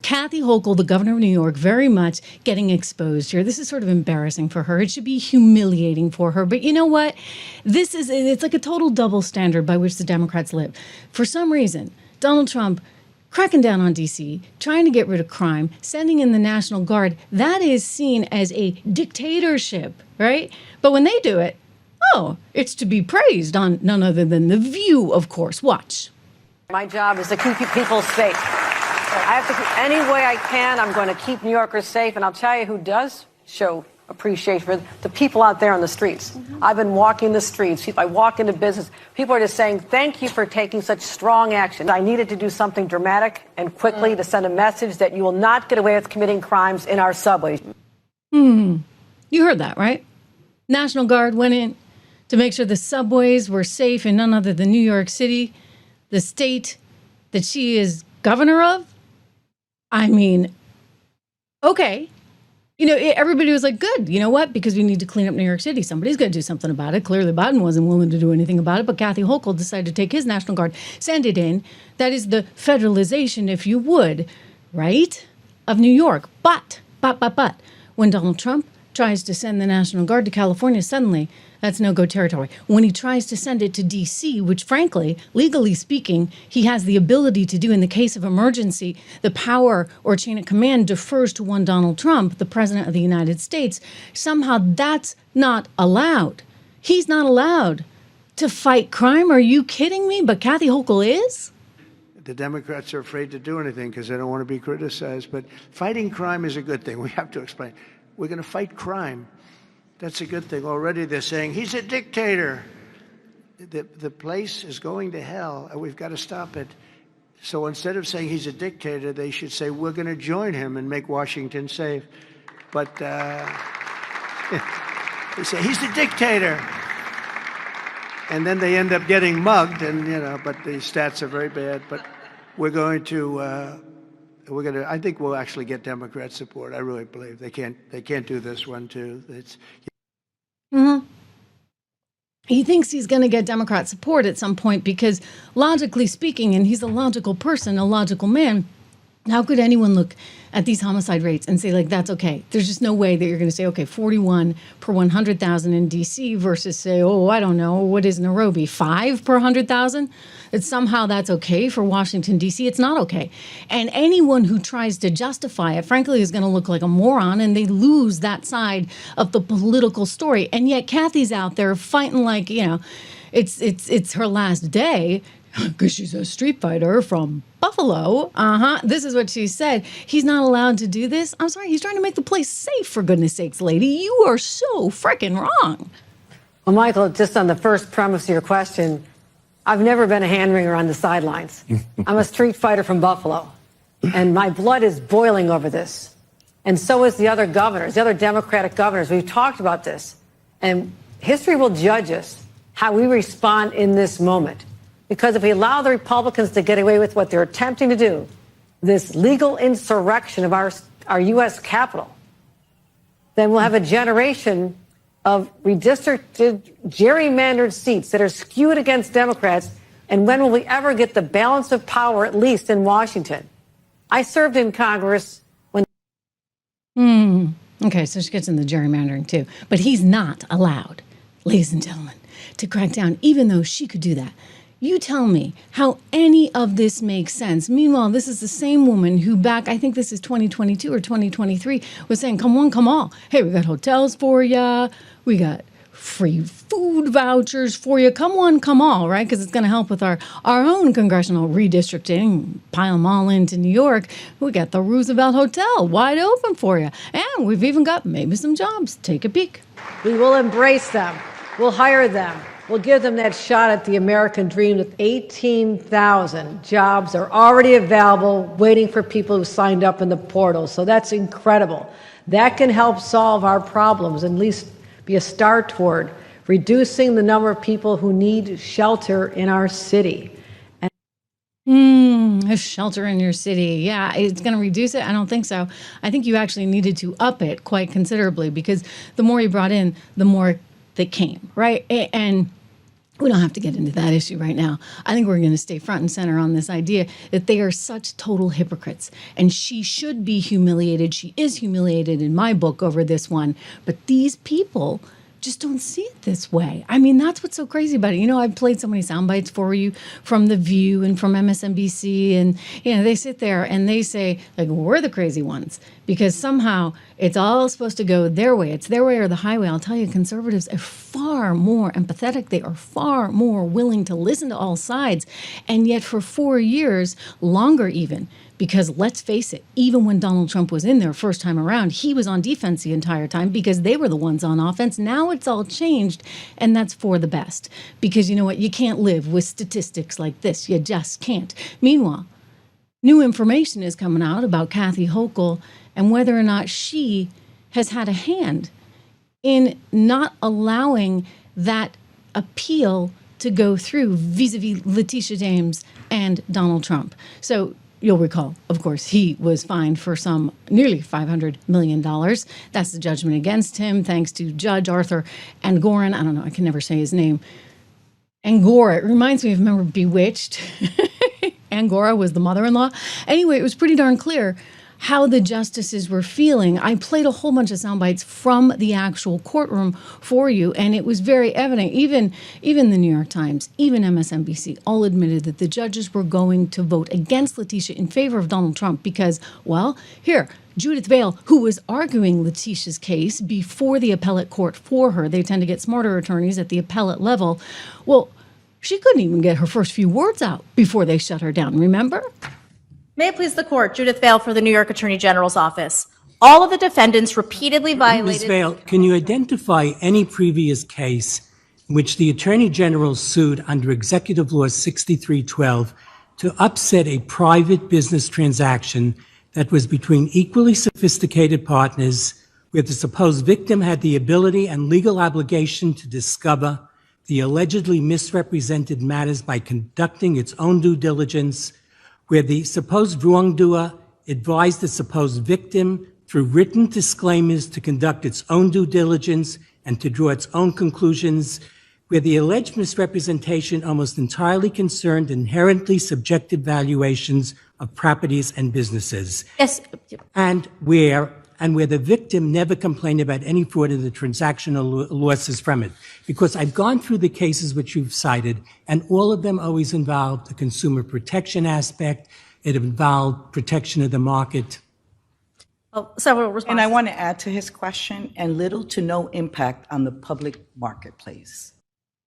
Kathy Hochul, the governor of New York, very much getting exposed here. This is sort of embarrassing for her. It should be humiliating for her. But you know what? It's like a total double standard by which the Democrats live. For some reason, Donald Trump cracking down on D.C., trying to get rid of crime, sending in the National Guard, that is seen as a dictatorship, right? But when they do it, it's to be praised on none other than The View, of course. Watch. My job is to keep people safe. I have to, any way I can, I'm going to keep New Yorkers safe. And I'll tell you who does show appreciation for the people out there on the streets. I've been walking the streets. I walk into business. People are just saying, thank you for taking such strong action. I needed to do something dramatic and quickly to send a message that you will not get away with committing crimes in our subways. You heard that, right? National Guard went in to make sure the subways were safe in none other than New York City, the state that she is governor of. I mean, okay. Everybody was like, good. You know what? Because we need to clean up New York City. Somebody's going to do something about it. Clearly, Biden wasn't willing to do anything about it. But Kathy Hochul decided to take his National Guard, send it in. That is the federalization, if you would, right, of New York. But, when Donald Trump tries to send the National Guard to California, suddenly that's no-go territory. When he tries to send it to D.C., which frankly, legally speaking, he has the ability to do in the case of emergency, the power or chain of command defers to one Donald Trump, the president of the United States. Somehow that's not allowed. He's not allowed to fight crime. Are you kidding me? But Kathy Hochul is? The Democrats are afraid to do anything because they don't want to be criticized. But fighting crime is a good thing. We have to explain. We're going to fight crime. That's a good thing. Already they're saying, he's a dictator. The place is going to hell, and we've got to stop it. So instead of saying he's a dictator, they should say, we're going to join him and make Washington safe. But they say, he's the dictator. And then they end up getting mugged, and but the stats are very bad. But we're going to, I think we'll actually get Democrat support. I really believe they can't do this one too. He thinks he's going to get Democrat support at some point because, logically speaking, and he's a logical person, a logical man, how could anyone look at these homicide rates and say, like, that's okay? There's just no way that you're going to say, okay, 41 per 100,000 in D.C. versus say, I don't know, what is Nairobi, 5 per 100,000? That somehow that's okay for Washington, D.C. It's not okay. And anyone who tries to justify it, frankly, is going to look like a moron, and they lose that side of the political story. And yet Kathy's out there fighting like, it's her last day because she's a street fighter from Buffalo. This is what she said. He's not allowed to do this. I'm sorry. He's trying to make the place safe, for goodness sakes, lady. You are so freaking wrong. Well, Michael, just on the first premise of your question, I've never been a hand-wringer on the sidelines. I'm a street fighter from Buffalo, and my blood is boiling over this. And so is the other governors, the other Democratic governors. We've talked about this. And history will judge us how we respond in this moment. Because if we allow the Republicans to get away with what they're attempting to do, this legal insurrection of our U.S. Capitol, then we'll have a generation of redistricted, gerrymandered seats that are skewed against Democrats. And when will we ever get the balance of power, at least in Washington? I served in Congress when... Okay, so she gets in the gerrymandering too. But he's not allowed, ladies and gentlemen, to crack down, even though she could do that. You tell me how any of this makes sense. Meanwhile, this is the same woman who back, I think this is 2022 or 2023, was saying, come on, come all. Hey, we got hotels for you. We got free food vouchers for you. Come on, come all, right? Because it's going to help with our own congressional redistricting. Pile them all into New York. We got the Roosevelt Hotel wide open for you. And we've even got maybe some jobs. Take a peek. We will embrace them. We'll hire them. We'll give them that shot at the American dream. With 18,000 jobs are already available, waiting for people who signed up in the portal. So that's incredible. That can help solve our problems, at least be a start toward reducing the number of people who need shelter in our city. A shelter in your city. Yeah, it's going to reduce it? I don't think so. I think you actually needed to up it quite considerably because the more you brought in, the more that came, right? And We don't have to get into that issue right now. I think we're going to stay front and center on this idea that they are such total hypocrites. And she should be humiliated. She is humiliated in my book over this one. But these people just don't see it this way. I mean, that's what's so crazy about it. You know, I've played so many sound bites for you from The View and from MSNBC. And, you know, they sit there and they say, like, we're the crazy ones because somehow it's all supposed to go their way. It's their way or the highway. I'll tell you, conservatives are far more empathetic. They are far more willing to listen to all sides. And yet for 4 years, longer even, because let's face it, even when Donald Trump was in there first time around, he was on defense the entire time because they were the ones on offense. Now it's all changed, and that's for the best. Because you know what? You can't live with statistics like this. You just can't. Meanwhile, new information is coming out about Kathy Hochul and whether or not she has had a hand in not allowing that appeal to go through vis-a-vis Letitia James and Donald Trump. So you'll recall, of course, he was fined for some nearly $500 million. That's the judgment against him, thanks to Judge Arthur Angoran. I don't know, I can never say his name. Angora, it reminds me of, remember Bewitched? Angora was the mother-in-law. Anyway, it was pretty darn clear how the justices were feeling. I played a whole bunch of sound bites from the actual courtroom for you, and it was very evident. Even the New York Times, even MSNBC, all admitted that the judges were going to vote against Letitia in favor of Donald Trump because, well, here, Judith Vale, who was arguing Letitia's case before the appellate court for her, they tend to get smarter attorneys at the appellate level. Well, she couldn't even get her first few words out before they shut her down, remember? May it please the court, Judith Vale for the New York Attorney General's office. All of the defendants repeatedly violated— Ms. Vale, can you identify any previous case in which the Attorney General sued under Executive Law 6312 to upset a private business transaction that was between equally sophisticated partners where the supposed victim had the ability and legal obligation to discover the allegedly misrepresented matters by conducting its own due diligence, where the supposed wrongdoer advised the supposed victim through written disclaimers to conduct its own due diligence and to draw its own conclusions, where the alleged misrepresentation almost entirely concerned inherently subjective valuations of properties and businesses. Yes. And where the victim never complained about any fraud in the transactional losses from it. Because I've gone through the cases which you've cited, and all of them always involved the consumer protection aspect. It involved protection of the market. Oh, several responses. And I want to add to his question, and little to no impact on the public marketplace.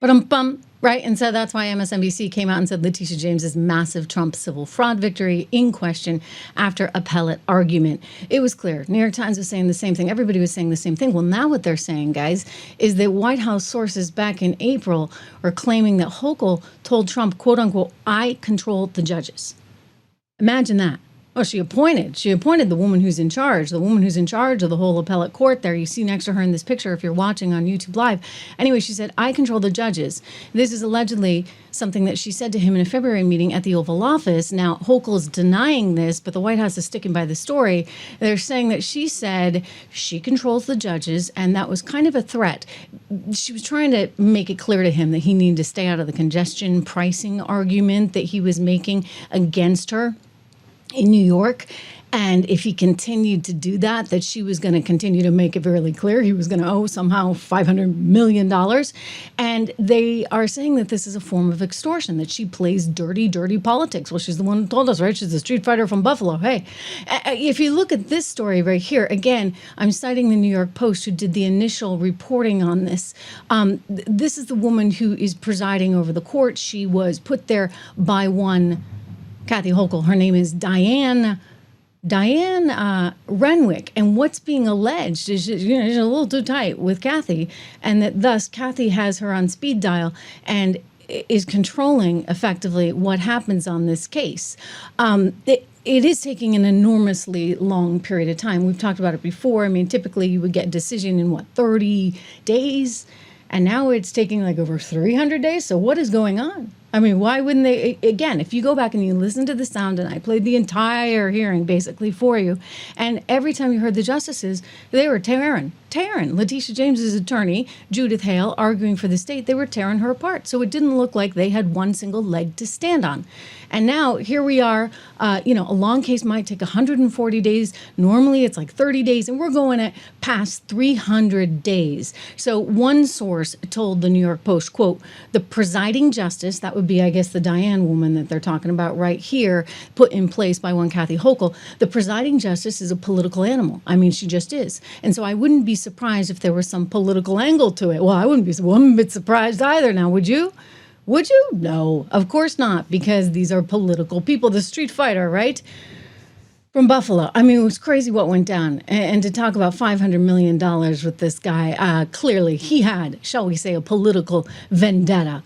Right, and so that's why MSNBC came out and said Letitia James's massive Trump civil fraud victory in question after appellate argument. It was clear. New York Times was saying the same thing. Everybody was saying the same thing. Well, now what they're saying, guys, is that White House sources back in April are claiming that Hochul told Trump, quote unquote, I control the judges. Imagine that. Oh, she appointed the woman who's in charge, of the whole appellate court there. You see next to her in this picture if you're watching on YouTube Live. Anyway, she said, I control the judges. This is allegedly something that she said to him in a February meeting at the Oval Office. Now, Hochul is denying this, but the White House is sticking by the story. They're saying that she said she controls the judges, and that was kind of a threat. She was trying to make it clear to him that he needed to stay out of the congestion pricing argument that he was making against her in New York. And if he continued to do that, that she was going to continue to make it very clear he was going to owe somehow $500 million. And they are saying that this is a form of extortion, that she plays dirty, dirty politics. Well, she's the one who told us, right? She's a street fighter from Buffalo. Hey, if you look at this story right here, again, I'm citing the New York Post, who did the initial reporting on this. This is the woman who is presiding over the court. She was put there by one Kathy Hochul. Her name is Diane Renwick, and what's being alleged is she's a little too tight with Kathy, and that thus Kathy has her on speed dial and is controlling effectively what happens on this case. It is taking an enormously long period of time. We've talked about it before. I mean, typically you would get a decision in 30 days, and now it's taking like over 300 days. So what is going on? I mean, why wouldn't they? Again, if you go back and you listen to the sound, and I played the entire hearing basically for you, and every time you heard the justices, they were tearing tearing. Letitia James's attorney, Judith Hale, arguing for the state, they were tearing her apart. So it didn't look like they had one single leg to stand on. And now here we are, a long case might take 140 days. Normally it's like 30 days, and we're going at past 300 days. So one source told the New York Post, quote, the presiding justice, that would be, I guess, the Diane woman that they're talking about right here, put in place by one Kathy Hochul, the presiding justice is a political animal. I mean, she just is. And so I wouldn't be surprised if there was some political angle to it. Well, I wouldn't be one bit surprised either now, would you? Would you? No, of course not, because these are political people. The street fighter, right? From Buffalo. I mean, it was crazy what went down. And to talk about $500 million with this guy, clearly he had, shall we say, a political vendetta